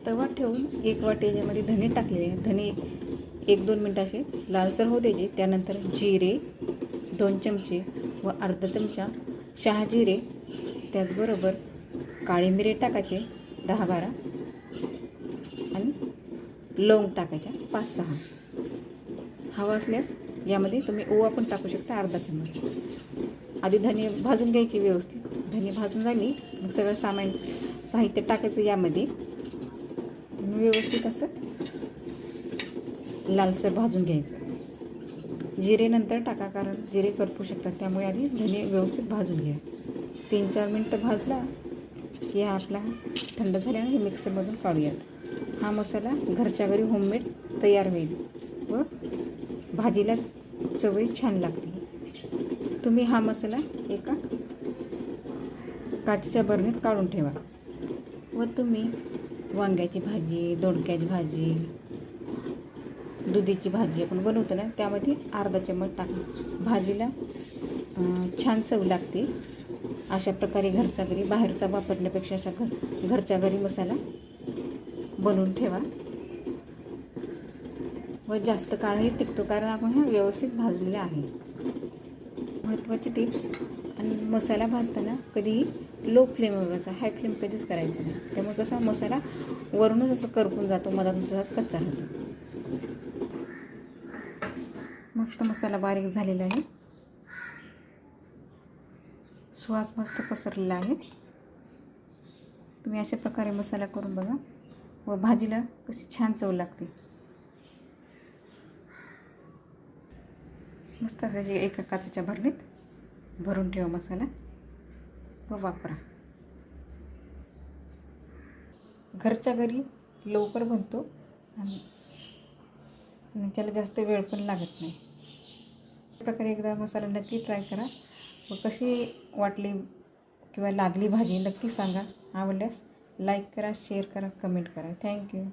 तवा ठेवून 1 वाटी याच्यामध्ये धने टाकलेले आहेत. धने 1-2 मिनटं असे लालसर होऊ द्यायचे. त्यानंतर जिरे 2 चमचे व अर्धा चमचा शहाजिरे, त्याचबरोबर काळे मिरे टाकायचे 10-12 आणि लवंग टाकायच्या 5-6. हवा असल्यास यामध्ये तुम्ही ओवा पण टाकू शकता अर्धा चमच. आधी धने भाजून घ्यायची व्यवस्थित. धने भाजून झाली मग सगळं साहित्य टाकायचं यामध्ये. व्यवस्थित असं लालसर भाजून घ्यायचं. जिरे नंतर टाका, कारण जिरे करपू शकतात, त्यामुळे आधी धने व्यवस्थित भाजून घ्या. 3-4 मिनटं भाजला की हा आपला थंड झाल्याने हे मिक्सरमधून काढूयात. हा मसाला घरच्या घरी होममेड तयार होईल व भाजीला चवही छान लागते. तुम्ही हा मसाला एका काचेच्या बरणीत काढून ठेवा व तुम्ही वांग्याची भाजी, दोडक्याची भाजी, दुधीची भाजी आपण बनवतो ना, त्यामध्ये अर्धा चमच टाका. भाजीला छान चव लागते. अशा प्रकारे घरच्या घरी बाहेरचा वापरण्यापेक्षा अशा घरच्या घरी मसाला बनवून ठेवा व जास्त काळही टिकतो, कारण आपण हा व्यवस्थित भाजलेला आहे. महत्त्वाची टिप्स, आणि मसाला भाजताना कधीही लो फ्लेमवरचा, हाय फ्लेम कधीच करायचं नाही. त्यामुळे कसा मसाला वरूनच असं करपून जातो, मधातून तसाच कच्चा राहतो. मस्त मसाला बारीक झालेला आहे. सुवास मस्त पसरलेला आहे. तुम्ही अशा प्रकारे मसाला करून बघा व भाजीला कशी छान चव लागते. मस्त असायची एका काचेच्या भरणीत भरून ठेवा मसाला व वापरा. घरच्या घरी लवकर बनतो आणि त्याला जास्त वेळ पण लागत नाही. अशा प्रकारे एकदा मसाला नक्की ट्राय करा व कशी वाटली किंवा लागली भाजी नक्की सांगा. आवडल्यास लाईक करा, शेअर करा, कमेंट करा. थँक्यू.